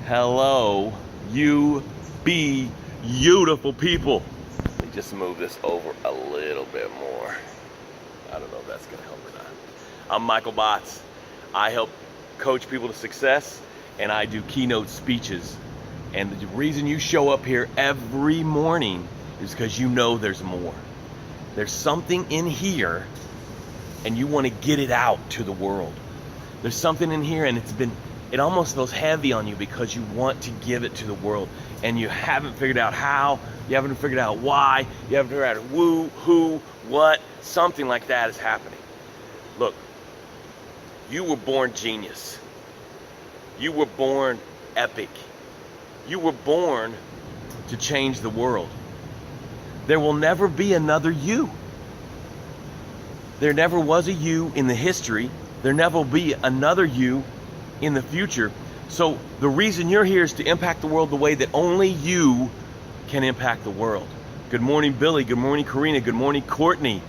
Hello, you be beautiful people. Let me just move this over a little bit more. I don't know if that's gonna help or not. I'm Michael Botts. I help coach people to success, and I do keynote speeches. And the reason you show up here every morning is because you know there's more. There's something in here, and you want to get it out to the world. There's something in here, and it almost feels heavy on you because you want to give it to the world, and you haven't figured out how, you haven't figured out why, you haven't figured out who, what, something like that is happening. Look, you were born genius. You were born epic. You were born to change the world. There will never be another you. There never was a you in the history. There never will be another you in the future. So the reason you're here is to impact the world the way that only you can impact the world. Good morning, Billy. Good morning, Karina. Good morning, Courtney.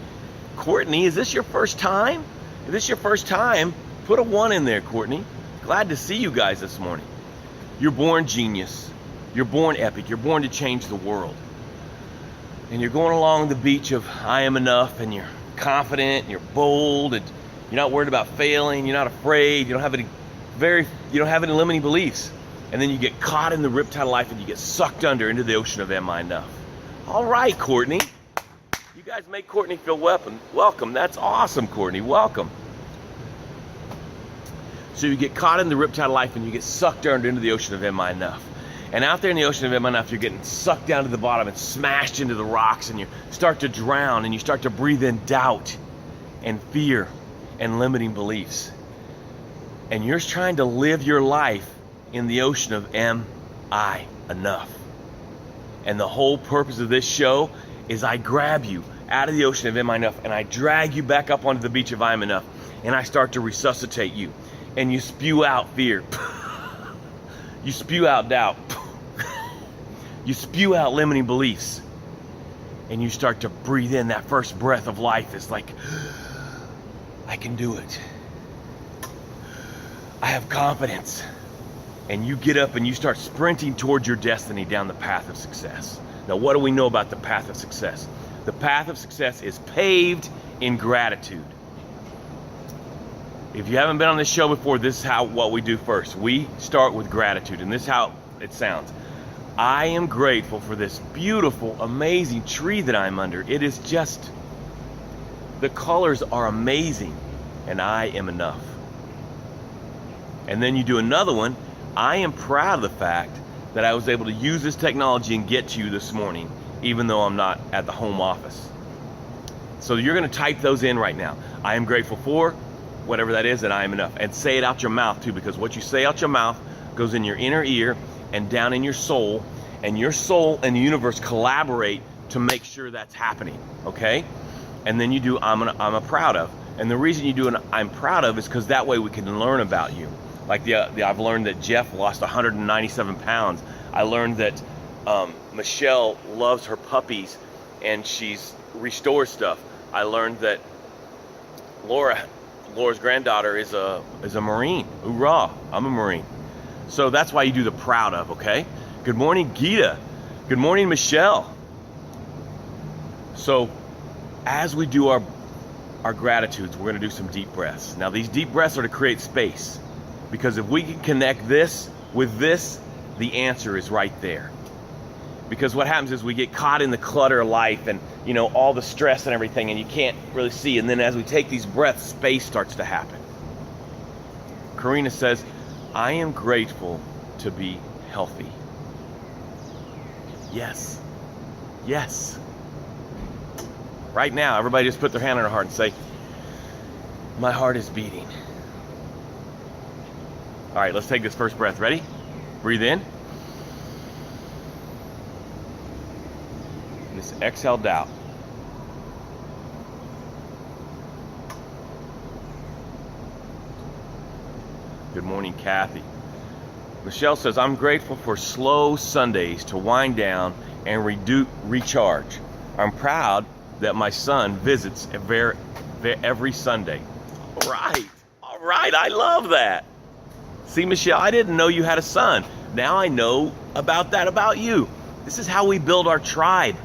Courtney, is this your first time? If this is your first time, put a 1 in there, Courtney. Glad to see you guys this morning. You're born genius. You're born epic. You're born to change the world. And you're going along the beach of I am enough, and you're confident, and you're bold, and you're not worried about failing, you're not afraid, you don't have any limiting beliefs. And then you get caught in the riptide of life and you get sucked under into the ocean of am I enough. All right, Courtney. You guys make Courtney feel welcome. That's awesome, Courtney. Welcome. So you get caught in the riptide of life and you get sucked under into the ocean of am I enough. And out there in the ocean of am I enough, you're getting sucked down to the bottom and smashed into the rocks, and you start to drown, and you start to breathe in doubt and fear and limiting beliefs. And you're trying to live your life in the ocean of am I enough. And the whole purpose of this show is I grab you out of the ocean of am I enough, and I drag you back up onto the beach of I am enough, and I start to resuscitate you. And you spew out fear. You spew out doubt. You spew out limiting beliefs. And you start to breathe in that first breath of life. It's like, I can do it. I have confidence. And you get up and you start sprinting towards your destiny down the path of success. Now, what do we know about the path of success? The path of success is paved in gratitude. If you haven't been on this show before, this is what we do first. We start with gratitude, and this is how it sounds. I am grateful for this beautiful, amazing tree that I'm under. It is just, the colors are amazing, and I am enough. And then you do another one. I am proud of the fact that I was able to use this technology and get to you this morning, even though I'm not at the home office. So you're going to type those in right now. I am grateful for whatever that is, and I am enough. And say it out your mouth too, because what you say out your mouth goes in your inner ear and down in your soul, and your soul and the universe collaborate to make sure that's happening, okay? And then you do I'm a proud of. And the reason you do an I'm proud of is because that way we can learn about you. Like I've learned that Jeff lost 197 pounds. I learned that Michelle loves her puppies and she's restores stuff. I learned that Laura's granddaughter is a Marine. Hoorah, I'm a Marine. So that's why you do the proud of, okay? Good morning, Gita. Good morning, Michelle. So as we do our gratitudes, we're gonna do some deep breaths. Now these deep breaths are to create space, because if we can connect this with this, the answer is right there. Because what happens is we get caught in the clutter of life and all the stress and everything, and you can't really see. And then as we take these breaths, space starts to happen. Karina says, I am grateful to be healthy. Yes. Yes. Right now, everybody just put their hand on their heart and say, my heart is beating. All right, let's take this first breath. Ready? Breathe in. And just exhale doubt. Good morning, Kathy. Michelle says, I'm grateful for slow Sundays to wind down and recharge. I'm proud that my son visits every Sunday. All right, I love that. See, Michelle, I didn't know you had a son. Now I know about that about you. This is how we build our tribe.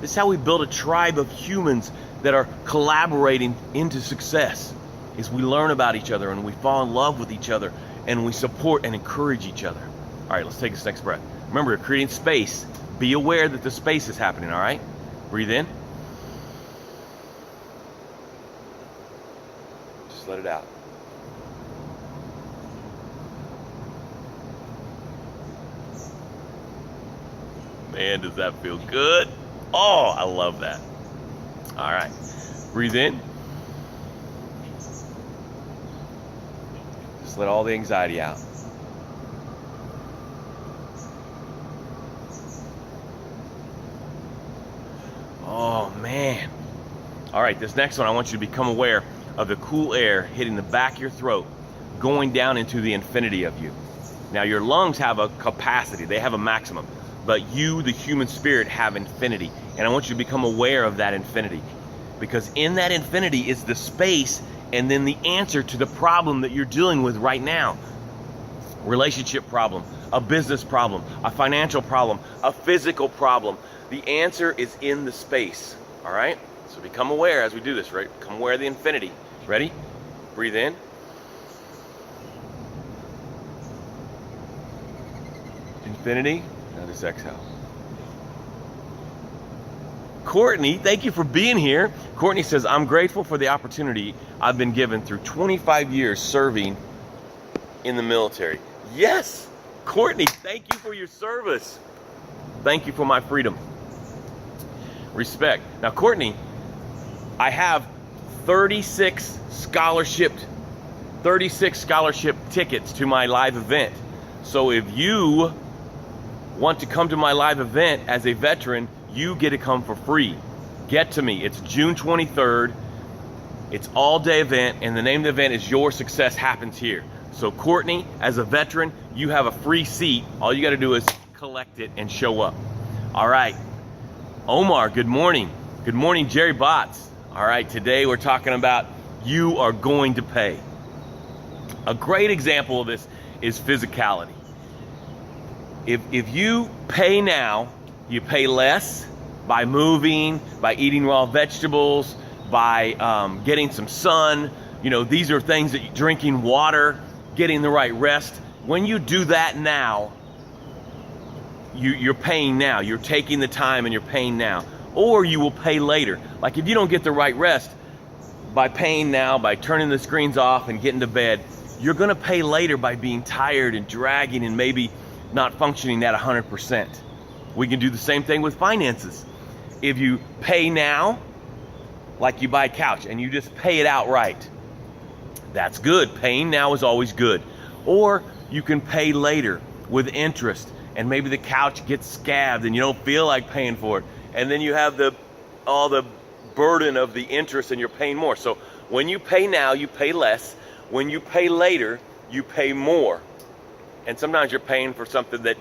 This is how we build a tribe of humans that are collaborating into success. Is we learn about each other and we fall in love with each other and we support and encourage each other. All right, let's take this next breath. Remember, you're creating space. Be aware that the space is happening, all right? Breathe in. Just let it out. Man, does that feel good? Oh, I love that. All right, breathe in. Just let all the anxiety out. Oh, man. All right, this next one, I want you to become aware of the cool air hitting the back of your throat, going down into the infinity of you. Now, your lungs have a capacity. They have a maximum. But you, the human spirit, have infinity. And I want you to become aware of that infinity. Because in that infinity is the space and then the answer to the problem that you're dealing with right now. Relationship problem, a business problem, a financial problem, a physical problem. The answer is in the space, all right? So become aware as we do this, right? Become aware of the infinity. Ready? Breathe in. Infinity. Now just exhale. Courtney, thank you for being here. Courtney says, I'm grateful for the opportunity I've been given through 25 years serving in the military. Yes, Courtney, thank you for your service. Thank you for my freedom. Respect. Now, Courtney, I have 36 scholarship tickets to my live event. So if you want to come to my live event as a veteran, you get to come for free. Get to me. It's June 23rd. It's all-day event, and the name of the event is Your Success Happens Here. So Courtney, as a veteran, you have a free seat. All you got to do is collect it and show up. All right. Omar, good morning. Good morning, Jerry Botts. All right, today we're talking about you are going to pay. A great example of this is physicality. If you pay now, you pay less by moving, by eating raw vegetables, by getting some sun. You know, these are things that drinking water, getting the right rest. When you do that now, you're paying now. You're taking the time and you're paying now. Or you will pay later. Like if you don't get the right rest, by paying now, by turning the screens off and getting to bed, you're gonna pay later by being tired and dragging and maybe not functioning at 100%. We can do the same thing with finances. If you pay now, like you buy a couch and you just pay it outright, that's good. Paying now is always good. Or you can pay later with interest, and maybe the couch gets scabbed and you don't feel like paying for it. And then you have all the burden of the interest and you're paying more. So when you pay now, you pay less. When you pay later, you pay more. And sometimes you're paying for something that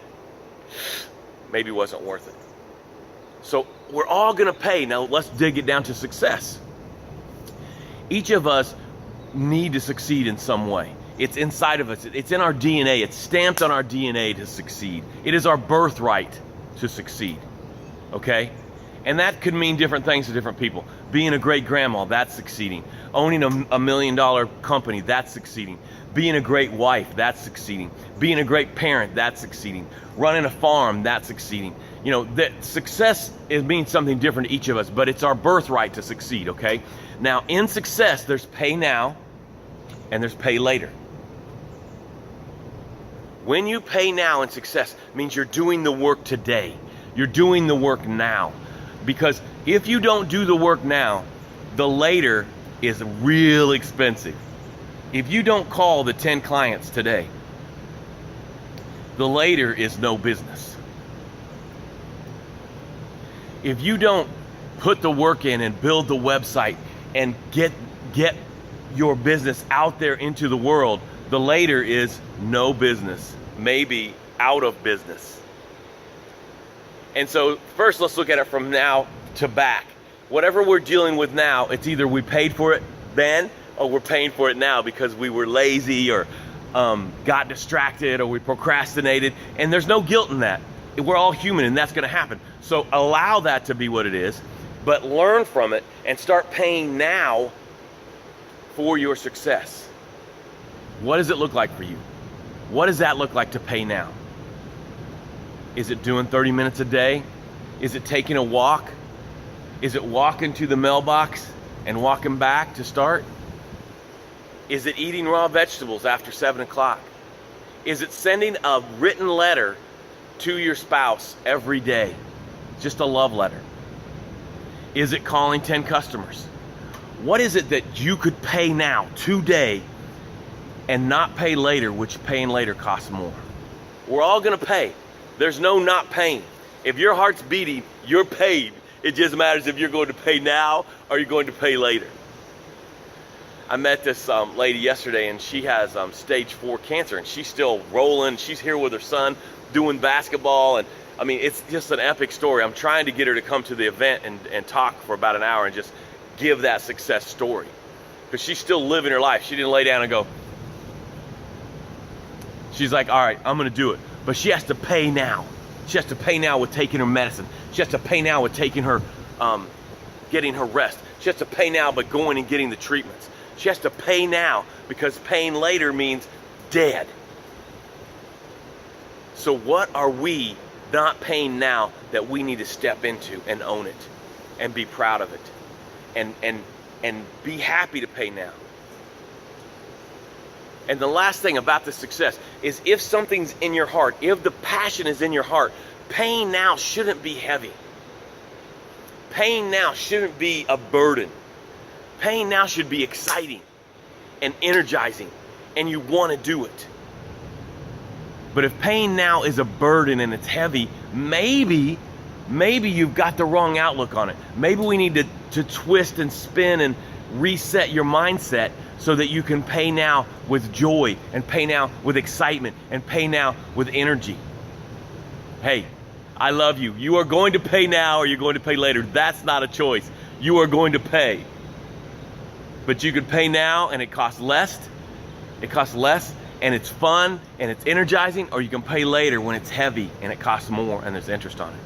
maybe wasn't worth it. So we're all gonna pay. Now let's dig it down to success. Each of us need to succeed in some way. It's inside of us. It's in our DNA. It's stamped on our DNA to succeed. It is our birthright to succeed. Okay? And that could mean different things to different people. Being a great grandma, that's succeeding. Owning a $1 million company, that's succeeding. Being a great wife, that's succeeding. Being a great parent, that's succeeding. Running a farm, that's succeeding. You know, that success means something different to each of us, but it's our birthright to succeed, okay? Now, in success, there's pay now and there's pay later. When you pay now in success, it means you're doing the work today. You're doing the work now. Because if you don't do the work now, the later is real expensive. If you don't call the 10 clients today, the later is no business. If you don't put the work in and build the website and get your business out there into the world, the later is no business, maybe out of business. And so first, let's look at it from now to back. Whatever we're dealing with now, it's either we paid for it then or we're paying for it now because we were lazy or got distracted or we procrastinated, and there's no guilt in that. We're all human, and that's going to happen. So allow that to be what it is, but learn from it and start paying now for your success. What does it look like for you? What does that look like to pay now? Is it doing 30 minutes a day? Is it taking a walk? Is it walking to the mailbox and walking back to start? Is it eating raw vegetables after 7 o'clock? Is it sending a written letter to your spouse every day? Just a love letter. Is it calling 10 customers? What is it that you could pay now, today, and not pay later, which paying later costs more? We're all gonna pay. There's no not paying. If your heart's beating, you're paid. It just matters if you're going to pay now or you're going to pay later. I met this lady yesterday, and she has stage 4 cancer, and she's still rolling. She's here with her son doing basketball, and I mean, it's just an epic story. I'm trying to get her to come to the event and talk for about an hour and just give that success story, because she's still living her life. She didn't lay down and go. She's like, all right, I'm gonna do it. But she has to pay now. She has to pay now with taking her medicine. She has to pay now with taking her, getting her rest. She has to pay now by going and getting the treatments. She has to pay now, because paying later means dead. So what are we not paying now that we need to step into and own it and be proud of it and be happy to pay now? And the last thing about the success is, if something's in your heart, if the passion is in your heart, paying now shouldn't be heavy. Paying now shouldn't be a burden. Paying now should be exciting and energizing, and you want to do it. But if paying now is a burden and it's heavy, maybe you've got the wrong outlook on it. Maybe we need to twist and spin and reset your mindset so that you can pay now with joy, and pay now with excitement, and pay now with energy. Hey, I love you. You are going to pay now or you're going to pay later. That's not a choice. You are going to pay. But you could pay now and it costs less. It costs less and it's fun and it's energizing, or you can pay later when it's heavy and it costs more and there's interest on it.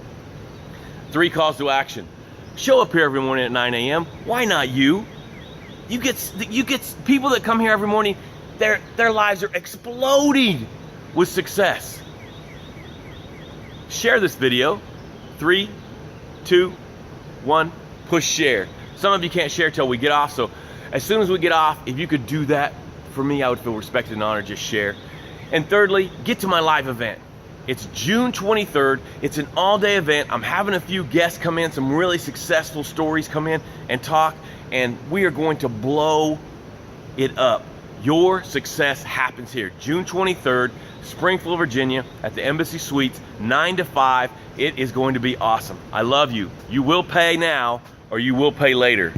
3 calls to action. Show up here every morning at 9 a.m. Why not you? You get people that come here every morning, their lives are exploding with success. Share this video. 3, 2, 1, push share. Some of you can't share till we get off, so as soon as we get off, if you could do that for me, I would feel respected and honored. Just share. And thirdly, get to my live event. It's June 23rd. It's an all-day event. I'm having a few guests come in, some really successful stories come in and talk, and we are going to blow it up. Your success happens here. June 23rd, Springfield, Virginia, at the Embassy Suites, 9 to 5. It is going to be awesome. I love you. You will pay now or you will pay later.